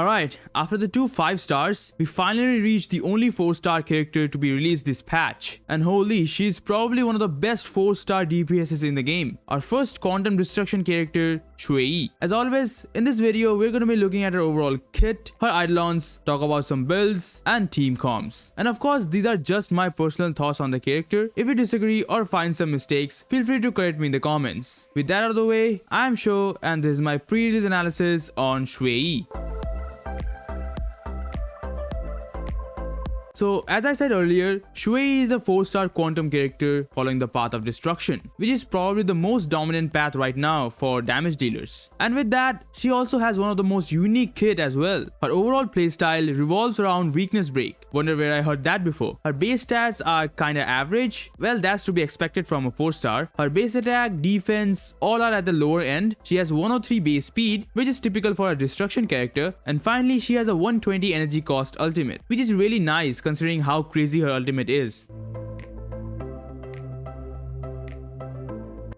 Alright, after the two 5 stars, we finally reached the only 4-star character to be released this patch. And holy, she's probably one of the best 4-star DPSs in the game. Our first quantum destruction character, Xueyi. As always, in this video, we're gonna be looking at her overall kit, her Eidolons, talk about some builds, and team comms. And of course, these are just my personal thoughts on the character. If you disagree or find some mistakes, feel free to correct me in the comments. With that out of the way, I'm Sho, and this is my pre-release analysis on Xueyi. So as I said earlier, Xueyi is a 4-star quantum character following the path of destruction, which is probably the most dominant path right now for damage dealers. And with that, she also has one of the most unique kit as well. Her overall playstyle revolves around weakness break. Wonder where I heard that before. Her base stats are kinda average. Well, that's to be expected from a 4-star. Her base attack, defense, all are at the lower end. She has 103 base speed, which is typical for a destruction character. And finally, she has a 120 energy cost ultimate, which is really nice considering how crazy her ultimate is.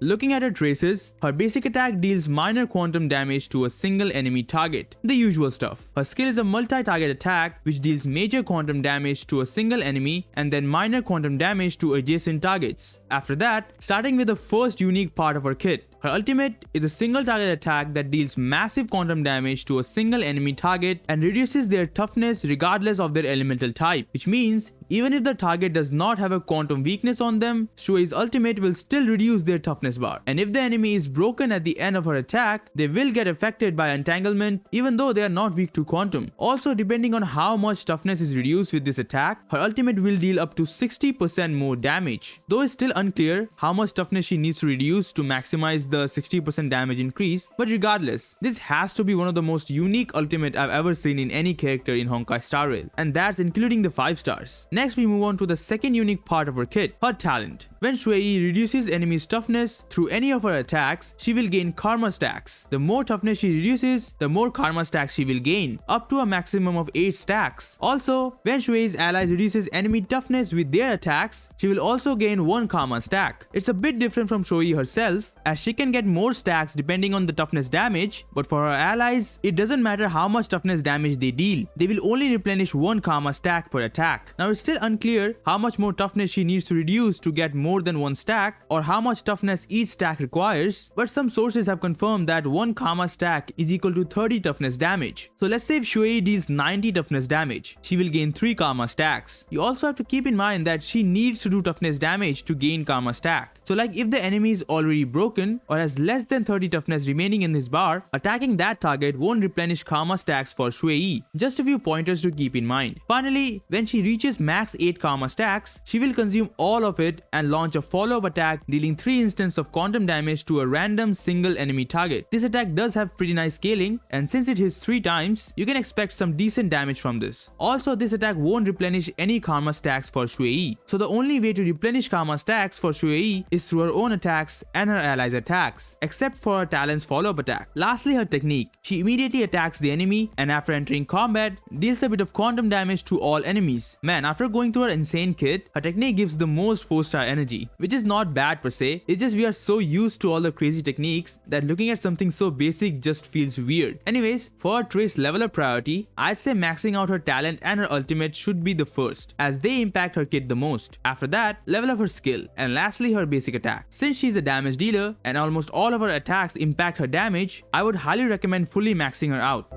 Looking at her traces, her basic attack deals minor quantum damage to a single enemy target, the usual stuff. Her skill is a multi-target attack which deals major quantum damage to a single enemy and then minor quantum damage to adjacent targets. After that, starting with the first unique part of her kit, her ultimate is a single target attack that deals massive quantum damage to a single enemy target and reduces their toughness regardless of their elemental type, which means even if the target does not have a quantum weakness on them, Xueyi's ultimate will still reduce their toughness bar. And if the enemy is broken at the end of her attack, they will get affected by entanglement even though they are not weak to quantum. Also, depending on how much toughness is reduced with this attack, her ultimate will deal up to 60% more damage. Though it's still unclear how much toughness she needs to reduce to maximize the 60% damage increase, but regardless, this has to be one of the most unique ultimate I've ever seen in any character in Honkai Star Rail, and that's including the 5 stars. Next, we move on to the second unique part of her kit, her talent. When Xueyi reduces enemies' toughness through any of her attacks, she will gain karma stacks. The more toughness she reduces, the more karma stacks she will gain, up to a maximum of 8 stacks. Also, when Xueyi's allies reduces enemy toughness with their attacks, she will also gain 1 karma stack. It's a bit different from Xueyi herself, as she can get more stacks depending on the toughness damage, but for her allies, it doesn't matter how much toughness damage they deal, they will only replenish 1 karma stack per attack. Now it's still unclear how much more toughness she needs to reduce to get more than 1 stack, or how much toughness each stack requires, but some sources have confirmed that 1 karma stack is equal to 30 toughness damage. So let's say if Xueyi deals 90 toughness damage, she will gain 3 karma stacks. You also have to keep in mind that she needs to do toughness damage to gain karma stack. So like if the enemy is already broken or has less than 30 toughness remaining in his bar, attacking that target won't replenish karma stacks for Xueyi. Just a few pointers to keep in mind. Finally, when she reaches max 8 karma stacks, she will consume all of it and launch a follow-up attack dealing 3 instances of quantum damage to a random single enemy target. This attack does have pretty nice scaling, and since it hits 3 times, you can expect some decent damage from this. Also, this attack won't replenish any karma stacks for Xueyi. So the only way to replenish karma stacks for Xueyi is through her own attacks and her allies' attacks, except for her talent's follow-up attack. Lastly, her technique. She immediately attacks the enemy and after entering combat, deals a bit of quantum damage to all enemies. Man, after going through her insane kit, her technique gives the most 4-star energy, which is not bad per se, it's just we are so used to all the crazy techniques that looking at something so basic just feels weird. Anyways, for her trace level of priority, I'd say maxing out her talent and her ultimate should be the first, as they impact her kit the most. After that, level up her skill, and lastly her basic attack. Since she's a damage dealer and almost all of her attacks impact her damage, I would highly recommend fully maxing her out.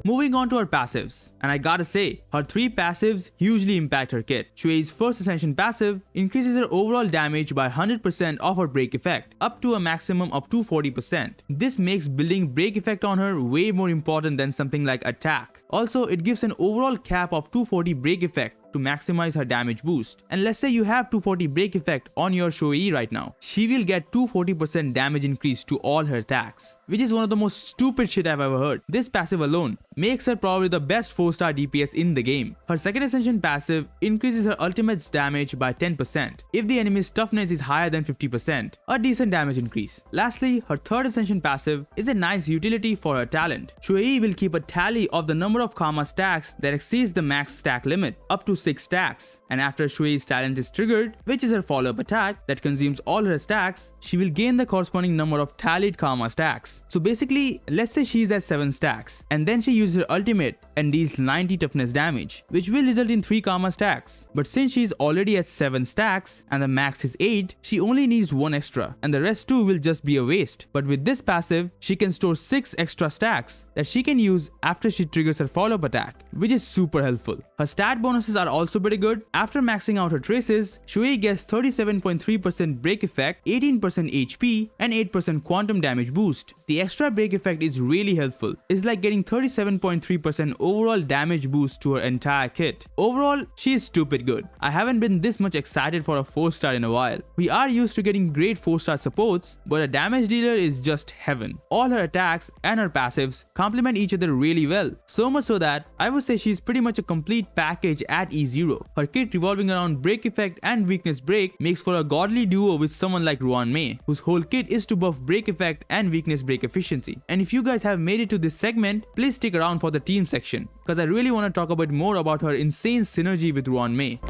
Moving on to her passives, and I gotta say, her 3 passives hugely impact her kit. Xueyi's first Ascension passive increases her overall damage by 100% of her break effect, up to a maximum of 240%. This makes building break effect on her way more important than something like attack. Also, it gives an overall cap of 240 break effect to maximize her damage boost. And let's say you have 240 break effect on your Xueyi right now, she will get 240% damage increase to all her attacks, which is one of the most stupid shit I've ever heard. This passive alone makes her probably the best 4-star DPS in the game. Her second ascension passive increases her ultimate's damage by 10% if the enemy's toughness is higher than 50%, a decent damage increase. Lastly, her third ascension passive is a nice utility for her talent. Xueyi will keep a tally of the number of karma stacks that exceeds the max stack limit, up to 6 stacks, and after Xueyi's talent is triggered, which is her follow-up attack that consumes all her stacks, she will gain the corresponding number of tallied karma stacks. So basically, let's say she's at 7 stacks, and then she uses her ultimate and deals 90 toughness damage, which will result in 3 karma stacks. But since she's already at 7 stacks and the max is 8, she only needs 1 extra, and the rest 2 will just be a waste. But with this passive, she can store 6 extra stacks that she can use after she triggers her follow-up attack, which is super helpful. Her stat bonuses are also pretty good. After maxing out her traces, Xueyi gets 37.3% break effect, 18% HP, and 8% quantum damage boost. The extra break effect is really helpful. It's like getting 37.3% overall damage boost to her entire kit. Overall, she is stupid good. I haven't been this much excited for a 4-star in a while. We are used to getting great 4-star supports, but a damage dealer is just heaven. All her attacks and her passives complement each other really well, so much so that I would say she's pretty much a complete package at E0. Her kit revolving around break effect and weakness break makes for a godly duo with someone like Ruan-Mei, whose whole kit is to buff break effect and weakness break efficiency. And if you guys have made it to this segment, please stick around for the team section, because I really want to talk a bit more about her insane synergy with Ruan-Mei.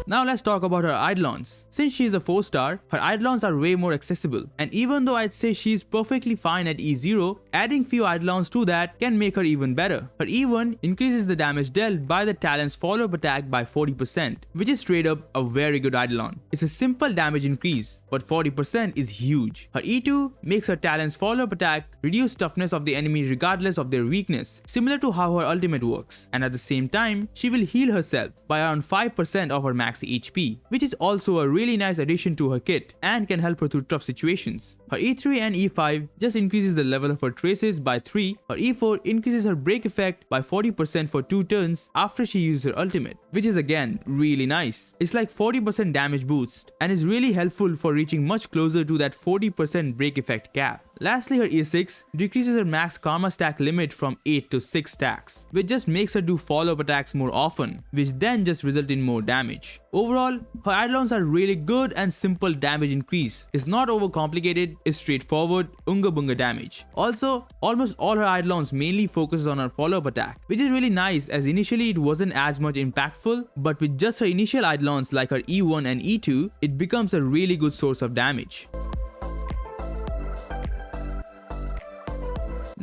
Now let's talk about her Eidolons. Since she is a 4-star, her Eidolons are way more accessible, and even though I'd say she is perfectly fine at E0, adding few Eidolons to that can make her even better. Her E1 increases the damage dealt by the talent's follow-up attack by 40%, which is straight up a very good Eidolon. It's a simple damage increase, but 40% is huge. Her E2 makes her talent's follow-up attack reduce toughness of the enemy regardless of their weakness, similar to how her ultimate works, and at the same time, she will heal herself by around 5% of her max HP, which is also a really nice addition to her kit and can help her through tough situations. Her E3 and E5 just increases the level of her traces by 3, her E4 increases her break effect by 40% for 2 turns after she uses her ultimate, which is again really nice. It's like 40% damage boost and is really helpful for reaching much closer to that 40% break effect cap. Lastly, her E6 decreases her max karma stack limit from 8 to 6 stacks, which just makes her do follow-up attacks more often, which then just result in more damage. Overall, her Eidolons are really good and simple damage increase. It's not overcomplicated, it's straightforward, unga bunga damage. Also, almost all her Eidolons mainly focuses on her follow-up attack, which is really nice as initially it wasn't as much impactful, but with just her initial Eidolons like her E1 and E2, it becomes a really good source of damage.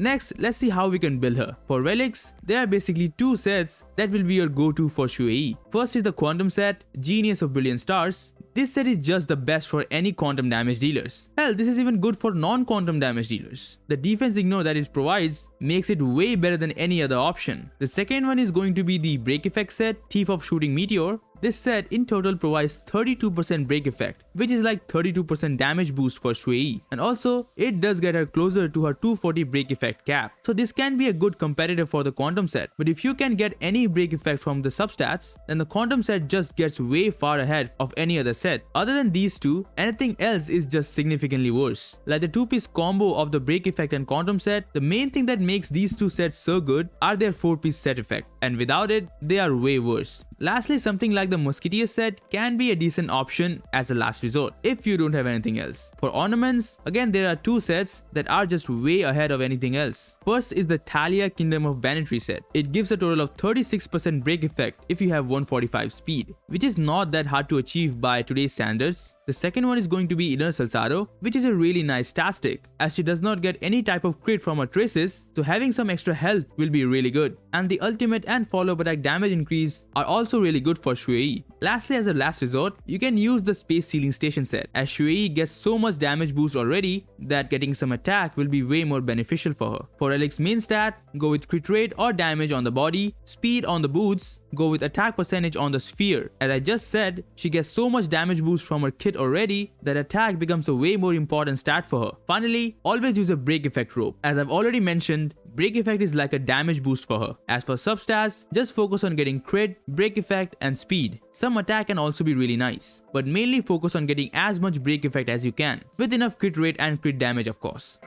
Next, let's see how we can build her. For Relics, there are basically 2 sets that will be your go-to for Xueyi. First is the Quantum set, Genius of Brilliant Stars. This set is just the best for any quantum damage dealers. Hell, this is even good for non-quantum damage dealers. The defense ignore that it provides makes it way better than any other option. The second one is going to be the Break Effect set, Thief of Shooting Meteor. This set in total provides 32% break effect, which is like 32% damage boost for Xueyi, and also it does get her closer to her 240 break effect cap. So this can be a good competitor for the Quantum set, but if you can get any break effect from the substats, then the Quantum set just gets way far ahead of any other set. Other than these two, anything else is just significantly worse. Like the 2-piece combo of the break effect and Quantum set, the main thing that makes these 2 sets so good are their 4-piece set effect, and without it, they are way worse. Lastly, something like the Musketeer set can be a decent option as a last resort if you don't have anything else. For ornaments, again there are 2 sets that are just way ahead of anything else. First is the Thalia Kingdom of Banditry set. It gives a total of 36% break effect if you have 145 speed, which is not that hard to achieve by today's standards. The second one is going to be Inner Salsaro, which is a really nice tastic, as she does not get any type of crit from her traces, so having some extra health will be really good. And the ultimate and follow-up attack damage increase are also really good for Xueyi. Lastly, as a last resort, you can use the Space Sealing Station set, as Xueyi gets so much damage boost already that getting some attack will be way more beneficial for her. For Relics main stat, go with crit rate or damage on the body, speed on the boots, go with attack percentage on the sphere. As I just said, she gets so much damage boost from her kit already that attack becomes a way more important stat for her. Finally, always use a break effect rope. As I've already mentioned, break effect is like a damage boost for her. As for substats, just focus on getting crit, break effect and speed. Some attack can also be really nice, but mainly focus on getting as much break effect as you can, with enough crit rate and crit damage of course.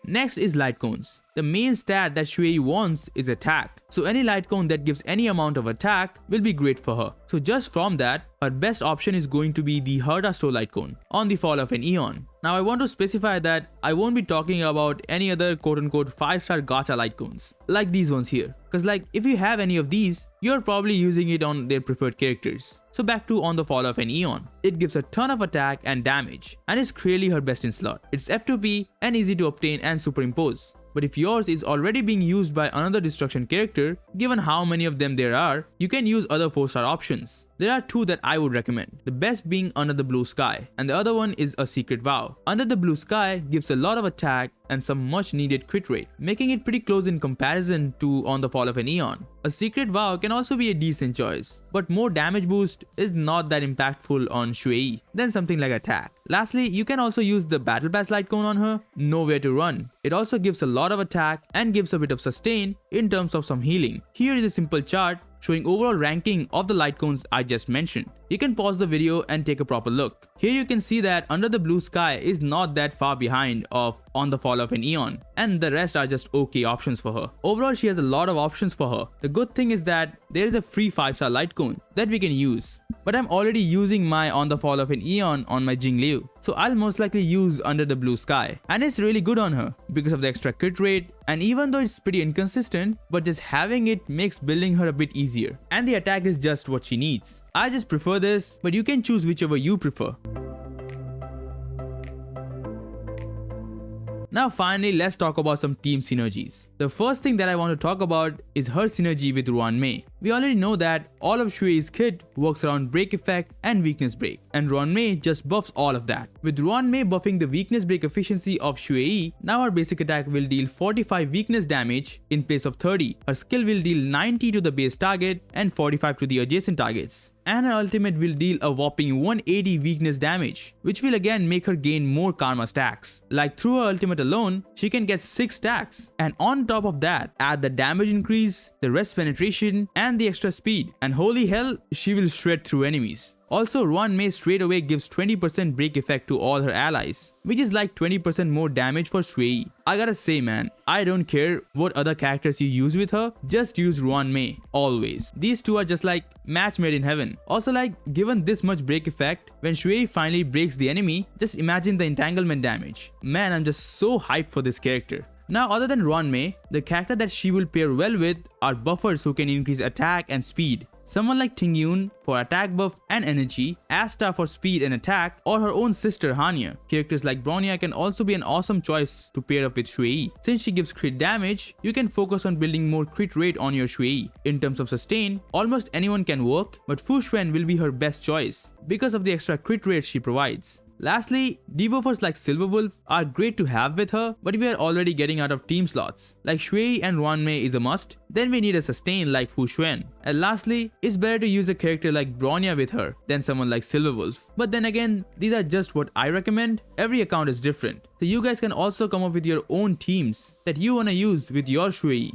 Next is Lightcones. The main stat that Xueyi wants is attack. So any Lightcone that gives any amount of attack will be great for her. So just from that, her best option is going to be the Store Lightcone on the fall of an Aeon. Now I want to specify that I won't be talking about any other quote-unquote 5-star gacha Lightcones like these ones here. Cause like if you have any of these, you're probably using it on their preferred characters. So back to on the fall of an Aeon. It gives a ton of attack and damage and is clearly her best in slot. It's F2P and easy to obtain and superimpose. But if yours is already being used by another destruction character, given how many of them there are, you can use other 4-star options. There are 2 that I would recommend, the best being Under the Blue Sky, and the other one is a Secret Vow. Under the Blue Sky gives a lot of attack and some much needed crit rate, making it pretty close in comparison to On the Fall of an Aeon. A Secret Vow can also be a decent choice, but more damage boost is not that impactful on Xueyi than something like attack. Lastly, you can also use the Battle Pass Lightcone on her, Nowhere to Run. It also gives a lot of attack and gives a bit of sustain in terms of some healing. Here is a simple chart showing overall ranking of the Lightcones I just mentioned. You can pause the video and take a proper look. Here you can see that Under the Blue Sky is not that far behind of On the Fall of an Aeon, and the rest are just okay options for her. Overall, she has a lot of options for her. The good thing is that there is a free 5-star Lightcone that we can use. But I'm already using my On the Fall of an Aeon on my Jingliu, so I'll most likely use Under the Blue Sky. And it's really good on her because of the extra crit rate, and even though it's pretty inconsistent, but just having it makes building her a bit easier. And the attack is just what she needs. I just prefer this, but you can choose whichever you prefer. Now finally, let's talk about some team synergies. The first thing that I want to talk about is her synergy with Ruanmei. We already know that all of Xueyi's kit works around break effect and weakness break, and Ruanmei just buffs all of that. With Ruanmei buffing the weakness break efficiency of Xueyi, now her basic attack will deal 45 weakness damage in place of 30. Her skill will deal 90 to the base target and 45 to the adjacent targets. And her ultimate will deal a whopping 180 weakness damage, which will again make her gain more karma stacks. Like through her ultimate alone, she can get 6 stacks, and on top of that, add the damage increase, the rest penetration, and the extra speed, and holy hell, she will shred through enemies. Also, Ruanmei straight away gives 20% break effect to all her allies, which is like 20% more damage for Xueyi. I gotta say man, I don't care what other characters you use with her, just use Ruanmei, always. These two are just like match made in heaven. Also like, given this much break effect, when Xueyi finally breaks the enemy, just imagine the entanglement damage. Man, I'm just so hyped for this character. Now other than Ruanmei, the character that she will pair well with are buffers who can increase attack and speed. Someone like Tingyun for attack buff and energy, Asta for speed and attack, or her own sister Hanya. Characters like Bronya can also be an awesome choice to pair up with Xueyi. Since she gives crit damage, you can focus on building more crit rate on your Xueyi. In terms of sustain, almost anyone can work, but Fu Xuan will be her best choice because of the extra crit rate she provides. Lastly, debuffers like Silverwolf are great to have with her, but we are already getting out of team slots. Like Xueyi and Ruanmei is a must, then we need a sustain like Fu Xuan. And lastly, it's better to use a character like Bronya with her than someone like Silverwolf. But then again, these are just what I recommend. Every account is different, so you guys can also come up with your own teams that you wanna use with your Xueyi.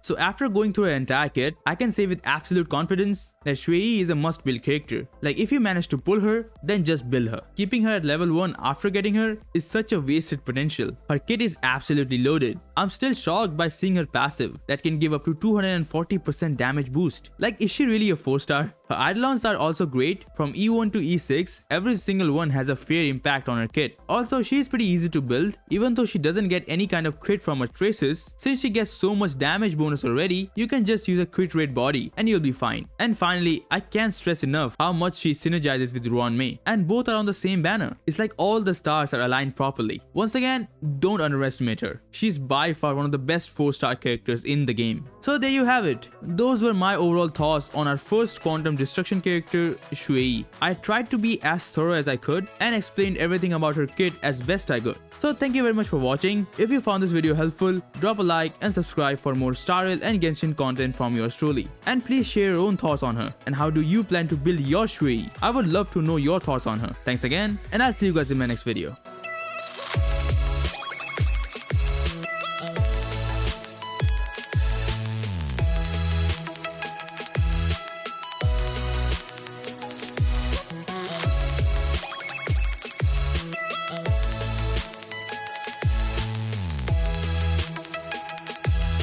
So after going through her entire kit, I can say with absolute confidence that Xueyi is a must build character. Like if you manage to pull her, then just build her. Keeping her at level 1 after getting her is such a wasted potential. Her kit is absolutely loaded. I'm still shocked by seeing her passive that can give up to 240% damage boost. Like is she really a 4-star? Her Eidolons are also great. From E1 to E6, every single one has a fair impact on her kit. Also, she is pretty easy to build, even though she doesn't get any kind of crit from her traces. Since she gets so much damage bonus already, you can just use a crit rate body and you'll be fine. And finally, I can't stress enough how much she synergizes with Ruanmei, and both are on the same banner. It's like all the stars are aligned properly. Once again, don't underestimate her. She's by far one of the best 4-star characters in the game. So there you have it. Those were my overall thoughts on our first quantum destruction character, Xueyi. I tried to be as thorough as I could and explained everything about her kit as best I could. So thank you very much for watching. If you found this video helpful, drop a like and subscribe for more Star Rail and Genshin content from yours truly. And please share your own thoughts on her and how do you plan to build your Xueyi. I would love to know your thoughts on her. Thanks again, and I'll see you guys in my next video.